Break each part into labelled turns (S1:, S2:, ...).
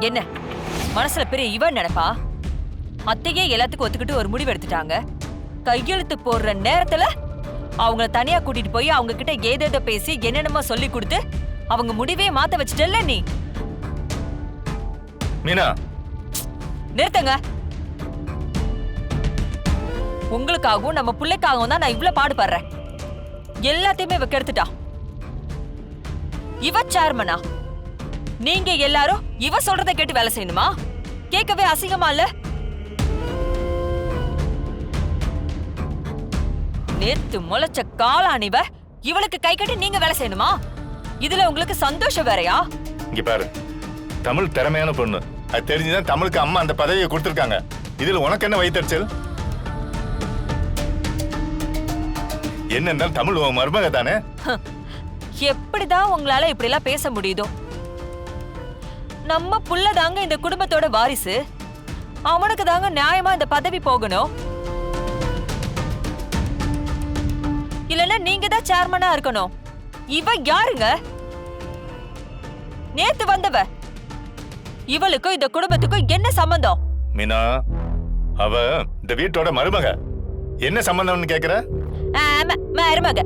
S1: என்ன மனசுல பெரிய இவன் நினைப்பா? அத்தையே எல்லாத்துக்கும் ஒத்துக்கிட்டு ஒரு முடிவு எடுத்துட்டாங்க. கையெழுத்து போடுற நேரத்துல அவங்கள தனியா கூட்டிட்டு போய் அவங்க கிட்ட ஏதேதோ பேசி என்னென்னமோ சொல்லி கொடுத்து அவங்க முடிவே மாத்த வச்சுட்டல்ல நீ.
S2: மீனா
S1: நிறுத்துங்க. உங்களுக்காகவும் நம்ம பிள்ளைக்காகவும் தான் நான் இவ்வளவு பாடுபடுறேன். எல்லாத்தையுமே இவ கெடுத்துட்டா. இவ சேர்மனா? நீங்க எல்லாரும் இவ சொல்றதை கேட்டு வேலை செய்யணுமா? கேட்கவே அசிங்கமா இல்ல? நேத்து முளைச்ச காளானிவ இவளுக்கு கை கட்டி நீங்க வேலை செய்யணுமா? இதுல உங்களுக்கு சந்தோஷம் வேறையா?
S2: இங்க பாரு, தமிழ் திறமையான பொண்ணு. அது தெரிஞ்சுதான் தமிழுக்கு அம்மா அந்த பதவியை கொடுத்திருக்காங்க. இதுல உனக்கு என்ன வயிற்றுச்சல்? என்ன இருந்தாலும் தமிழ் உன் மருமக தானே.
S1: எப்படிதான் உங்களால இப்படி எல்லாம் பேச முடியுதோ? நம்ம புள்ள தாங்க இந்த குடும்பத்தோட வாரிசு. அவனுக்கு தாங்க நியாயமா இந்த பதவி போகணும். இல்லன்னா நீங்க தான் சேர்மனா இருக்கணும். இவ யாருங்க? நேத்து வந்தவ. இவளுக்கும் இந்த குடும்பத்துக்கும் என்ன சம்பந்தம்?
S2: மீனா, அவ இந்த வீட்டோட மருமக. என்ன சம்பந்தம்னு கேக்குற?
S1: மருமக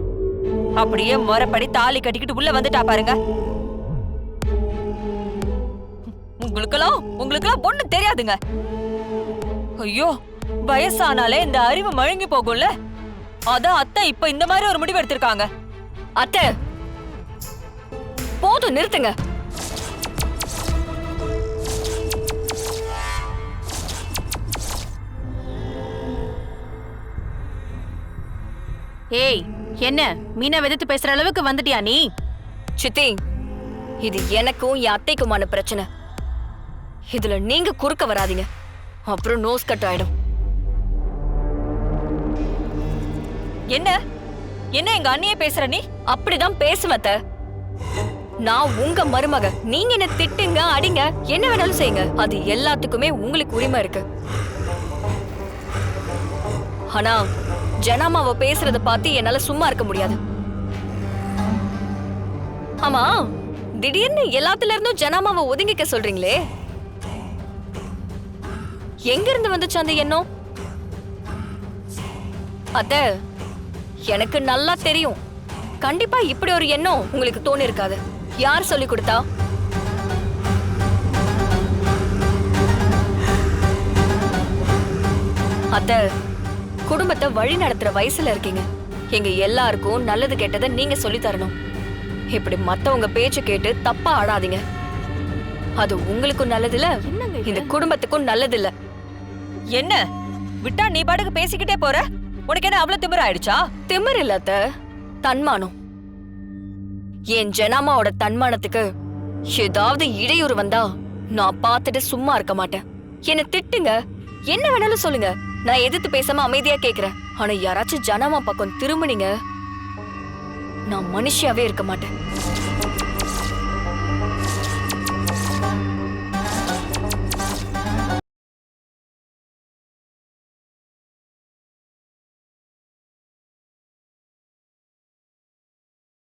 S1: அப்படியே முறைப்படி தாலி கட்டிக்கிட்டு உள்ள வந்துட்டா பாருங்க. உங்களுக்கெல்லாம் ஒண்ணும் தெரியாதுங்க. ஐயோ, வயசானாலே இந்த அறிவு மழுங்கி போகும்ல. அதான் அத்தை இப்ப இந்த மாதிரி ஒரு முடிவு எடுத்திருக்காங்க.
S3: அத்தை போதும், நிறுத்துங்க.
S4: ஏய், என்ன மீனா வெதுத்து பேசுற அளவுக்கு வந்துட்டியா நீ?
S3: சித்தி, இது எனக்கும் என் அத்தைக்குமான பிரச்சனை. இதுல நீங்க குறுக்க வராதீங்க, அப்புறம் நோஸ் கட் ஆயிடும்.
S1: என்ன என்ன எங்க அண்ணியே பேசுற நீ?
S3: அப்படிதான் பேசுவத்த. நான் உங்க மருமக. நீங்க என்ன திட்டுங்க, அடிங்க, என்ன வேணாலும் செய்யுங்க. அது எல்லாத்துக்குமே உங்களுக்கு உரிமை இருக்கு. ஆனா ஜனாமாவ பேசுறத பார்த்து என்னால சும்மா இருக்க முடியாது. ஆமா, திடீர்னு எல்லாத்துல இருந்தும் ஜனாமாவ ஒதுங்கிக்க சொல்றீங்களே, எங்க இருந்து வந்துச்சு அந்த எண்ணம்? அத்த, எனக்கு நல்லா தெரியும், கண்டிப்பா இப்படி ஒரு எண்ணம் உங்களுக்கு தோணி இருக்காது. யார் சொல்லி கொடுத்தா? அத்த, குடும்பத்தை வழி நடத்துற வயசுல இருக்கீங்க. எங்க எல்லாருக்கும் நல்லது கெட்டதை நீங்க சொல்லி தரணும். இப்படி மத்தவங்க பேச்சு கேட்டு தப்பா ஆடாதீங்க. அது உங்களுக்கும் நல்லது இல்ல, இந்த குடும்பத்துக்கும் நல்லது இல்ல.
S1: என்ன விட்டா நீ பாட்டுக்கு பேசிக்கிட்டே போற? உனக்கு என்ன அவ்வளவு திமிர ஆயிடுச்சா?
S3: திமிர் இல்ல அத்த, தன்மானம். என் ஜனாமாவோட தன்மானத்துக்கு ஏதாவது இடையூறு வந்தா நான் பார்த்துட்டு சும்மா இருக்க மாட்டேன். என்ன திட்டுங்க, என்ன வேணாலும் சொல்லுங்க, நான் எதிர்த்து பேசாம அமைதியா கேக்குறேன். ஆனா யாராச்சும் ஜனாமா பக்கம் திரும்பினீங்க, நான் மனுஷியாவே இருக்க மாட்டேன்.